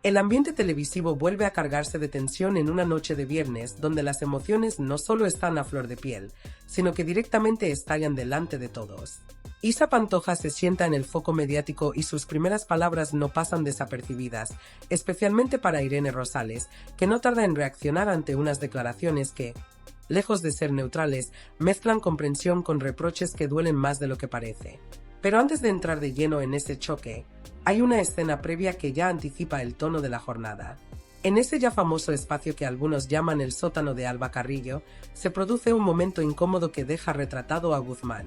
El ambiente televisivo vuelve a cargarse de tensión en una noche de viernes donde las emociones no solo están a flor de piel, sino que directamente estallan delante de todos. Isa Pantoja se sienta en el foco mediático y sus primeras palabras no pasan desapercibidas, especialmente para Irene Rosales, que no tarda en reaccionar ante unas declaraciones que, lejos de ser neutrales, mezclan comprensión con reproches que duelen más de lo que parece. Pero antes de entrar de lleno en ese choque, hay una escena previa que ya anticipa el tono de la jornada. En ese ya famoso espacio que algunos llaman el sótano de Alba Carrillo, se produce un momento incómodo que deja retratado a Guzmán.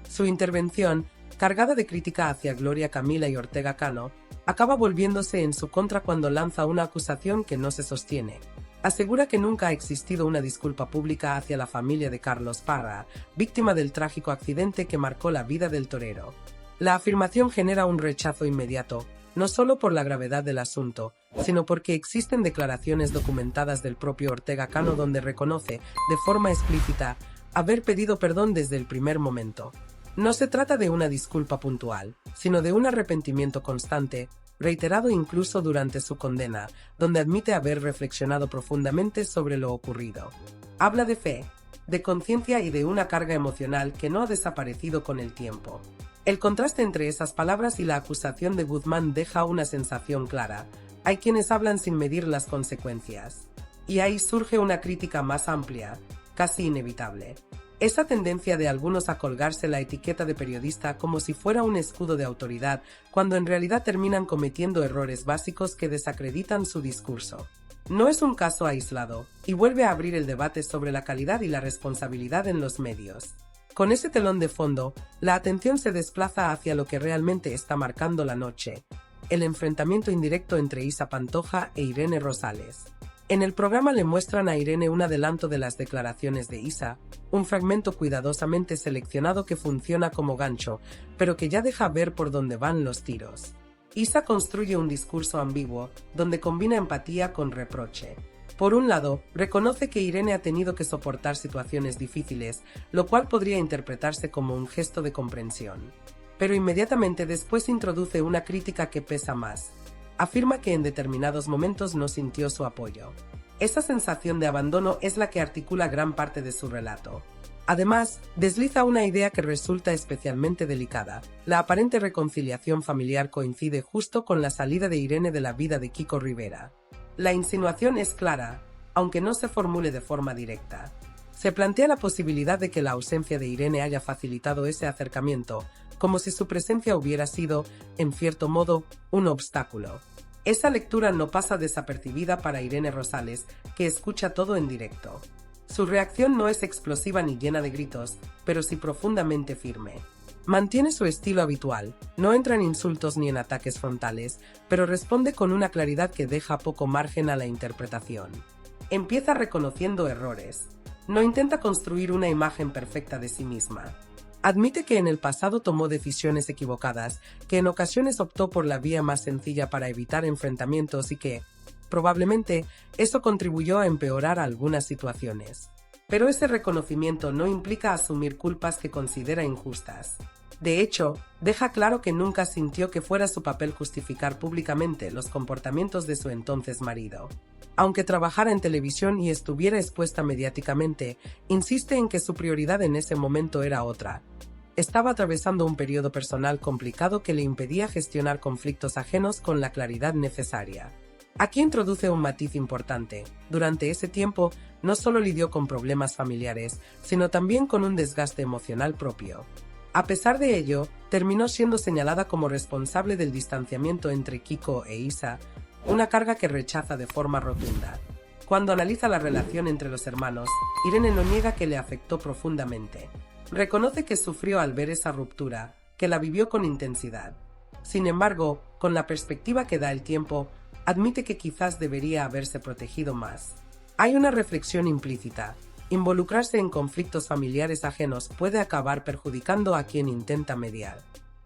Su intervención, cargada de crítica hacia Gloria Camila y Ortega Cano, acaba volviéndose en su contra cuando lanza una acusación que no se sostiene. Asegura que nunca ha existido una disculpa pública hacia la familia de Carlos Parra, víctima del trágico accidente que marcó la vida del torero. La afirmación genera un rechazo inmediato, no solo por la gravedad del asunto, sino porque existen declaraciones documentadas del propio Ortega Cano donde reconoce, de forma explícita, haber pedido perdón desde el primer momento. No se trata de una disculpa puntual, sino de un arrepentimiento constante, reiterado incluso durante su condena, donde admite haber reflexionado profundamente sobre lo ocurrido. Habla de fe, de conciencia y de una carga emocional que no ha desaparecido con el tiempo. El contraste entre esas palabras y la acusación de Guzmán deja una sensación clara. Hay quienes hablan sin medir las consecuencias. Y ahí surge una crítica más amplia, casi inevitable. Esa tendencia de algunos a colgarse la etiqueta de periodista como si fuera un escudo de autoridad, cuando en realidad terminan cometiendo errores básicos que desacreditan su discurso. No es un caso aislado, y vuelve a abrir el debate sobre la calidad y la responsabilidad en los medios. Con ese telón de fondo, la atención se desplaza hacia lo que realmente está marcando la noche: el enfrentamiento indirecto entre Isa Pantoja e Irene Rosales. En el programa le muestran a Irene un adelanto de las declaraciones de Isa, un fragmento cuidadosamente seleccionado que funciona como gancho, pero que ya deja ver por dónde van los tiros. Isa construye un discurso ambiguo, donde combina empatía con reproche. Por un lado, reconoce que Irene ha tenido que soportar situaciones difíciles, lo cual podría interpretarse como un gesto de comprensión. Pero inmediatamente después introduce una crítica que pesa más. Afirma que en determinados momentos no sintió su apoyo. Esa sensación de abandono es la que articula gran parte de su relato. Además, desliza una idea que resulta especialmente delicada. La aparente reconciliación familiar coincide justo con la salida de Irene de la vida de Kiko Rivera. La insinuación es clara, aunque no se formule de forma directa. Se plantea la posibilidad de que la ausencia de Irene haya facilitado ese acercamiento, como si su presencia hubiera sido, en cierto modo, un obstáculo. Esa lectura no pasa desapercibida para Irene Rosales, que escucha todo en directo. Su reacción no es explosiva ni llena de gritos, pero sí profundamente firme. Mantiene su estilo habitual, no entra en insultos ni en ataques frontales, pero responde con una claridad que deja poco margen a la interpretación. Empieza reconociendo errores. No intenta construir una imagen perfecta de sí misma. Admite que en el pasado tomó decisiones equivocadas, que en ocasiones optó por la vía más sencilla para evitar enfrentamientos y que, probablemente, eso contribuyó a empeorar algunas situaciones. Pero ese reconocimiento no implica asumir culpas que considera injustas. De hecho, deja claro que nunca sintió que fuera su papel justificar públicamente los comportamientos de su entonces marido. Aunque trabajara en televisión y estuviera expuesta mediáticamente, insiste en que su prioridad en ese momento era otra. Estaba atravesando un periodo personal complicado que le impedía gestionar conflictos ajenos con la claridad necesaria. Aquí introduce un matiz importante. Durante ese tiempo, no solo lidió con problemas familiares, sino también con un desgaste emocional propio. A pesar de ello, terminó siendo señalada como responsable del distanciamiento entre Kiko e Isa, una carga que rechaza de forma rotunda. Cuando analiza la relación entre los hermanos, Irene no niega que le afectó profundamente. Reconoce que sufrió al ver esa ruptura, que la vivió con intensidad. Sin embargo, con la perspectiva que da el tiempo, admite que quizás debería haberse protegido más. Hay una reflexión implícita. Involucrarse en conflictos familiares ajenos puede acabar perjudicando a quien intenta mediar.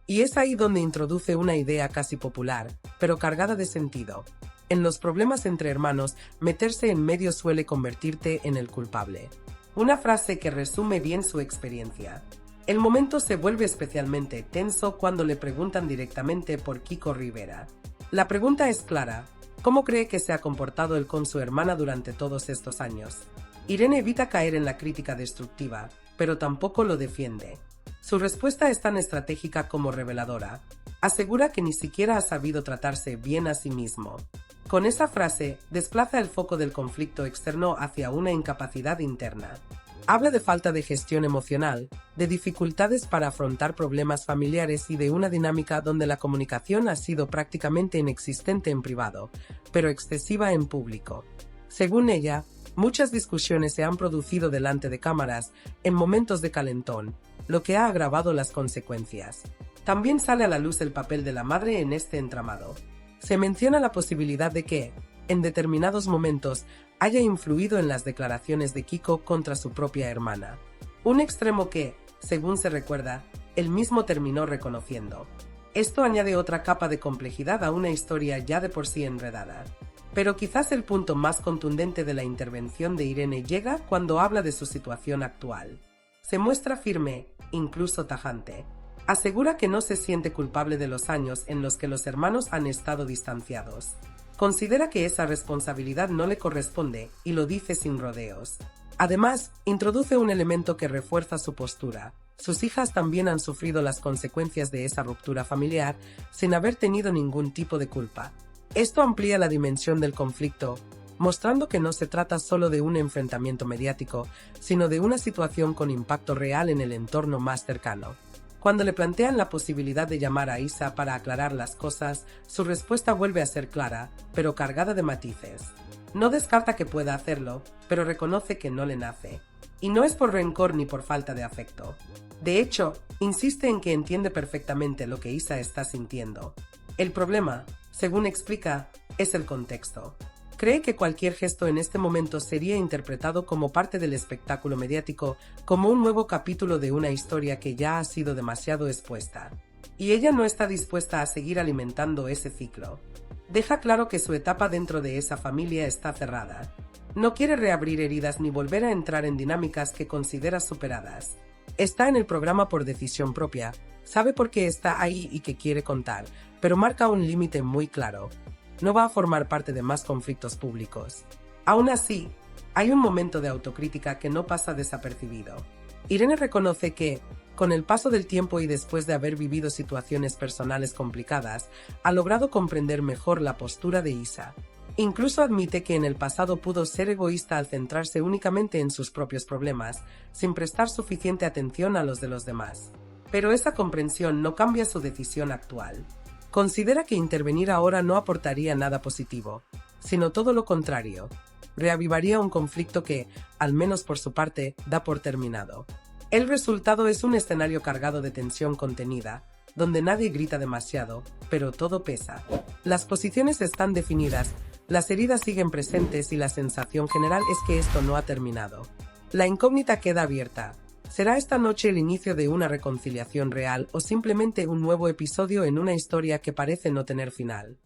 Y es ahí donde introduce una idea casi popular, pero cargada de sentido. En los problemas entre hermanos, meterse en medio suele convertirte en el culpable. Una frase que resume bien su experiencia. El momento se vuelve especialmente tenso cuando le preguntan directamente por Kiko Rivera. La pregunta es clara: ¿Cómo cree que se ha comportado él con su hermana durante todos estos años? Irene evita caer en la crítica destructiva, pero tampoco lo defiende. Su respuesta es tan estratégica como reveladora. Asegura que ni siquiera ha sabido tratarse bien a sí mismo. Con esa frase, desplaza el foco del conflicto externo hacia una incapacidad interna. Habla de falta de gestión emocional, de dificultades para afrontar problemas familiares y de una dinámica donde la comunicación ha sido prácticamente inexistente en privado, pero excesiva en público. Según ella, muchas discusiones se han producido delante de cámaras, en momentos de calentón, lo que ha agravado las consecuencias. También sale a la luz el papel de la madre en este entramado. Se menciona la posibilidad de que, en determinados momentos, haya influido en las declaraciones de Kiko contra su propia hermana. Un extremo que, según se recuerda, él mismo terminó reconociendo. Esto añade otra capa de complejidad a una historia ya de por sí enredada. Pero quizás el punto más contundente de la intervención de Irene llega cuando habla de su situación actual. Se muestra firme, incluso tajante. Asegura que no se siente culpable de los años en los que los hermanos han estado distanciados. Considera que esa responsabilidad no le corresponde y lo dice sin rodeos. Además, introduce un elemento que refuerza su postura. Sus hijas también han sufrido las consecuencias de esa ruptura familiar sin haber tenido ningún tipo de culpa. Esto amplía la dimensión del conflicto, mostrando que no se trata solo de un enfrentamiento mediático, sino de una situación con impacto real en el entorno más cercano. Cuando le plantean la posibilidad de llamar a Isa para aclarar las cosas, su respuesta vuelve a ser clara, pero cargada de matices. No descarta que pueda hacerlo, pero reconoce que no le nace. Y no es por rencor ni por falta de afecto. De hecho, insiste en que entiende perfectamente lo que Isa está sintiendo. El problema, según explica, es el contexto. Cree que cualquier gesto en este momento sería interpretado como parte del espectáculo mediático, como un nuevo capítulo de una historia que ya ha sido demasiado expuesta. Y ella no está dispuesta a seguir alimentando ese ciclo. Deja claro que su etapa dentro de esa familia está cerrada. No quiere reabrir heridas ni volver a entrar en dinámicas que considera superadas. Está en el programa por decisión propia, sabe por qué está ahí y qué quiere contar, pero marca un límite muy claro. No va a formar parte de más conflictos públicos. Aún así, hay un momento de autocrítica que no pasa desapercibido. Irene reconoce que, con el paso del tiempo y después de haber vivido situaciones personales complicadas, ha logrado comprender mejor la postura de Isa. Incluso admite que en el pasado pudo ser egoísta al centrarse únicamente en sus propios problemas, sin prestar suficiente atención a los de los demás. Pero esa comprensión no cambia su decisión actual. Considera que intervenir ahora no aportaría nada positivo, sino todo lo contrario. Reavivaría un conflicto que, al menos por su parte, da por terminado. El resultado es un escenario cargado de tensión contenida, donde nadie grita demasiado, pero todo pesa. Las posiciones están definidas, las heridas siguen presentes y la sensación general es que esto no ha terminado. La incógnita queda abierta. ¿Será esta noche el inicio de una reconciliación real o simplemente un nuevo episodio en una historia que parece no tener final?